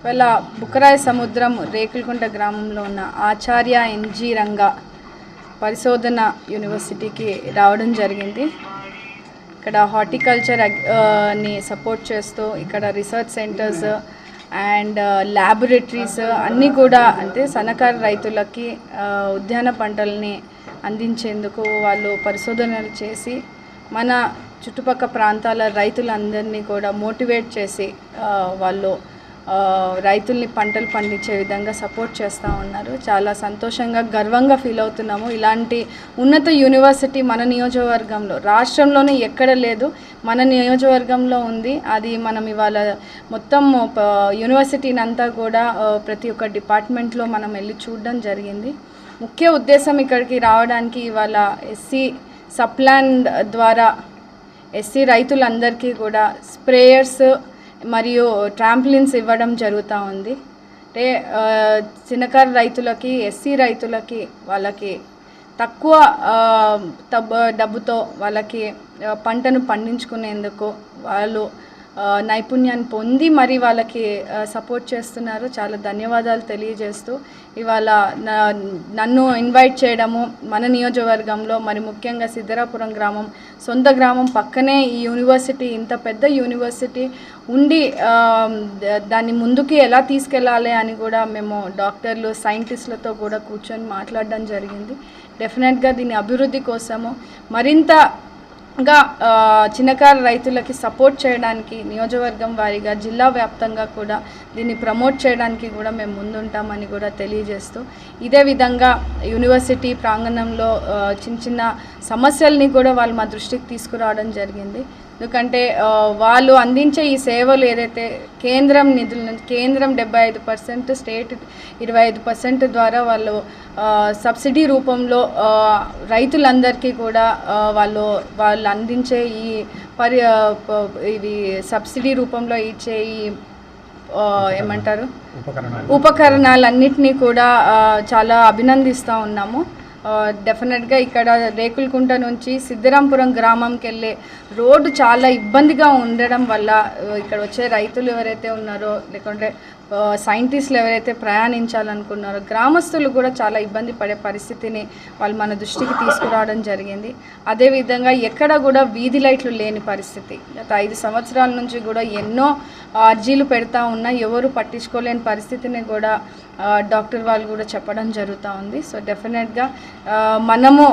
ఇవాళ బుక్కరాయ సముద్రం రేకులకుంట గ్రామంలో ఉన్న ఆచార్య ఎన్జీ రంగా పరిశోధన యూనివర్సిటీకి రావడం జరిగింది. ఇక్కడ హార్టికల్చర్ ని సపోర్ట్ చేస్తూ ఇక్కడ రీసెర్చ్ సెంటర్స్ అండ్ ల్యాబొరేటరీస్ అన్నీ కూడా అంటే సన్నకారు రైతులకి ఉద్యాన పంటల్ని అందించేందుకు వాళ్ళు పరిశోధనలు చేసి మన చుట్టుపక్కల ప్రాంతాల రైతులందరినీ కూడా మోటివేట్ చేసి వాళ్ళు రైతుల్ని పంటలు పండించే విధంగా సపోర్ట్ చేస్తూ ఉన్నారు. చాలా సంతోషంగా గర్వంగా ఫీల్ అవుతున్నాము. ఇలాంటి ఉన్నత యూనివర్సిటీ మన నియోజకవర్గంలో రాష్ట్రంలోనే ఎక్కడ లేదు, మన నియోజకవర్గంలో ఉంది. అది మనం ఇవాళ మొత్తం యూనివర్సిటీని అంతా కూడా ప్రతి ఒక్క డిపార్ట్మెంట్లో మనం వెళ్ళి చూడడం జరిగింది. ముఖ్య ఉద్దేశం ఇక్కడికి రావడానికి ఇవాళ ఎస్సీ సప్లాన్ ద్వారా ఎస్సీ రైతులందరికీ కూడా స్ప్రేయర్స్ మరియు ట్రాంప్లిన్స్ ఇవ్వడం జరుగుతూ ఉంది. అంటే చిన్నకారు రైతులకి ఎస్సీ రైతులకి వాళ్ళకి తక్కువ డబ్బుతో వాళ్ళకి పంటను పండించుకునేందుకు వాళ్ళు నైపుణ్యాన్ని పొంది మరి వాళ్ళకి సపోర్ట్ చేస్తున్నారు. చాలా ధన్యవాదాలు తెలియజేస్తూ ఇవాళ నన్ను ఇన్వైట్ చేయడము మన నియోజకవర్గంలో మరి ముఖ్యంగా సిద్ధరాపురం గ్రామం సొంత గ్రామం పక్కనే ఈ యూనివర్సిటీ ఇంత పెద్ద యూనివర్సిటీ ఉండి దాన్ని ముందుకి ఎలా తీసుకెళ్ళాలి అని కూడా మేము డాక్టర్లు సైంటిస్టులతో కూడా కూర్చొని మాట్లాడడం జరిగింది. డెఫినెట్గా దీని అభివృద్ధి కోసము మరింత చిన్నకారు రైతులకి సపోర్ట్ చేయడానికి నియోజకవర్గం వారీగా జిల్లా వ్యాప్తంగా కూడా దీన్ని ప్రమోట్ చేయడానికి కూడా మేము ముందుంటామని కూడా తెలియజేస్తూ ఇదే విధంగా యూనివర్సిటీ ప్రాంగణంలో చిన్న చిన్న సమస్యల్ని కూడా వాళ్ళు మా దృష్టికి తీసుకురావడం జరిగింది. ఎందుకంటే వాళ్ళు అందించే ఈ సేవలు ఏదైతే కేంద్రం నిధుల నుంచి కేంద్రం 75%, స్టేట్ 25% ద్వారా వాళ్ళు సబ్సిడీ రూపంలో రైతులందరికీ కూడా వాళ్ళు అందించే ఈ ఇవి సబ్సిడీ రూపంలో ఇచ్చే ఈ ఏమంటారు ఉపకరణాలన్నింటినీ కూడా చాలా అభినందిస్తూ ఉన్నాము. డెఫినెట్గా ఇక్కడ రేకులకుంట నుంచి సిద్ధరాంపురం గ్రామంకి వెళ్ళే రోడ్డు చాలా ఇబ్బందిగా ఉండడం వల్ల ఇక్కడ వచ్చే రైతులు ఎవరైతే ఉన్నారో లేకుంటే సైంటిస్టులు ఎవరైతే ప్రయాణించాలనుకున్నారో గ్రామస్తులు కూడా చాలా ఇబ్బంది పడే పరిస్థితిని వాళ్ళు మన దృష్టికి తీసుకురావడం జరిగింది. అదేవిధంగా ఎక్కడ కూడా వీధి లైట్లు లేని పరిస్థితి గత 5 సంవత్సరాల నుంచి కూడా ఎన్నో అర్జీలు పెడతా ఉన్నా ఎవరు పట్టించుకోలేని పరిస్థితిని కూడా డాక్టర్ వాళ్ళు కూడా చెప్పడం జరుగుతూ ఉంది. సో డెఫినెట్గా మనము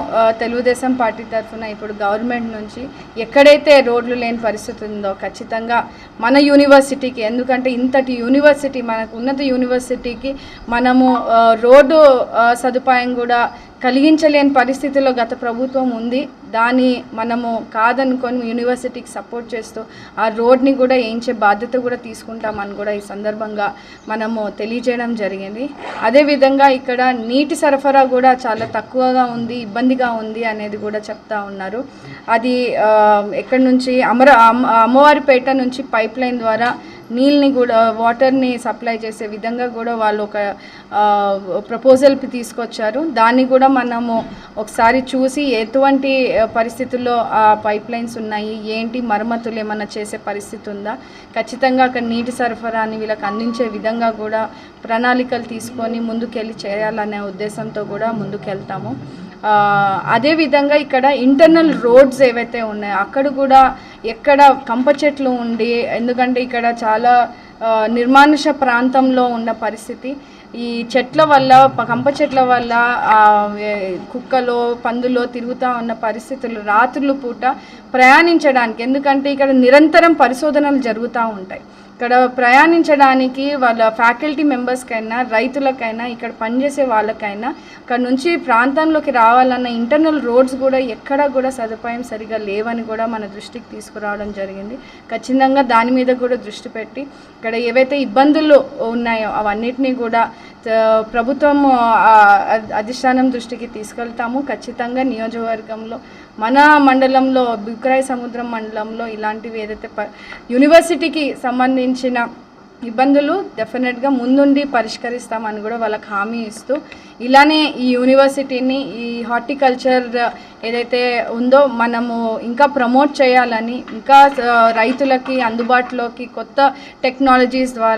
తెలుగుదేశం పార్టీ తరఫున ఇప్పుడు గవర్నమెంట్ నుంచి ఎక్కడైతే రోడ్లు లేని పరిస్థితి ఉందో ఖచ్చితంగా మన యూనివర్సిటీకి, ఎందుకంటే ఇంతటి యూనివర్సిటీ మనకు ఉన్నత యూనివర్సిటీకి మనము రోడ్డు సదుపాయం కూడా కలిగించలేని పరిస్థితిలో గత ప్రభుత్వం ఉంది. దాన్ని మనము కాదనుకొని యూనివర్సిటీకి సపోర్ట్ చేస్తూ ఆ రోడ్ని కూడా వేయించే బాధ్యత కూడా తీసుకుంటామని కూడా ఈ సందర్భంగా మనము తెలియజేయడం జరిగింది. అదేవిధంగా ఇక్కడ నీటి సరఫరా కూడా చాలా తక్కువగా ఉంది, ఇబ్బందిగా ఉంది అనేది కూడా చెప్తా ఉన్నారు. అది ఎక్కడి నుంచి అమ్మవారిపేట నుంచి పైప్ లైన్ ద్వారా నీళ్ళని కూడా వాటర్ని సప్లై చేసే విధంగా కూడా వాళ్ళు ఒక ప్రపోజల్ తీసుకొచ్చారు. దాన్ని కూడా మనము ఒకసారి చూసి ఎటువంటి పరిస్థితుల్లో ఆ పైప్ లైన్స్ ఉన్నాయి, ఏంటి మరమ్మతులు ఏమన్నా చేసే పరిస్థితి ఉందా, ఖచ్చితంగా అక్కడ నీటి సరఫరాని వీళ్ళకి అందించే విధంగా కూడా ప్రణాళికలు తీసుకొని ముందుకెళ్ళి చేయాలనే ఉద్దేశంతో కూడా ముందుకెళ్తాము. అదేవిధంగా ఇక్కడ ఇంటర్నల్ రోడ్స్ ఏవైతే ఉన్నాయో అక్కడ కూడా ఎక్కడ కంప చెట్లు ఉండి, ఎందుకంటే ఇక్కడ చాలా నిర్మానుష ప్రాంతంలో ఉన్న పరిస్థితి, ఈ చెట్ల వల్ల కంప చెట్ల వల్ల కుక్కలో పందులో తిరుగుతూ ఉన్న పరిస్థితులు రాత్రుల పూట ప్రయాణించడానికి, ఎందుకంటే ఇక్కడ నిరంతరం పరిశోధనలు జరుగుతూ ఉంటాయి. ఇక్కడ ప్రయాణించడానికి వాళ్ళ ఫ్యాకల్టీ మెంబర్స్కైనా రైతులకైనా ఇక్కడ పనిచేసే వాళ్ళకైనా ఇక్కడ నుంచి ప్రాంతంలోకి రావాలన్న ఇంటర్నల్ రోడ్స్ కూడా ఎక్కడ కూడా సదుపాయం సరిగా లేవని కూడా మన దృష్టికి తీసుకురావడం జరిగింది. ఖచ్చితంగా దాని మీద కూడా దృష్టి పెట్టి ఇక్కడ ఏవైతే ఇబ్బందులు ఉన్నాయో అవన్నిటినీ కూడా ప్రభుత్వం అధిష్టానం దృష్టికి తీసుకెళ్తాము. ఖచ్చితంగా నియోజకవర్గంలో మన మండలంలో బుక్కరాయ సముద్రం మండలంలో ఇలాంటివి ఏదైతే యూనివర్సిటీకి సంబంధించిన ఇబ్బందులు డెఫినెట్గా ముందుండి పరిష్కరిస్తామని కూడా వాళ్ళకి హామీ ఇస్తూ ఇలానే ఈ యూనివర్సిటీని ఈ హార్టికల్చర్ ఏదైతే ఉందో మనము ఇంకా ప్రమోట్ చేయాలని, ఇంకా రైతులకి అందుబాటులోకి కొత్త టెక్నాలజీస్ ద్వారా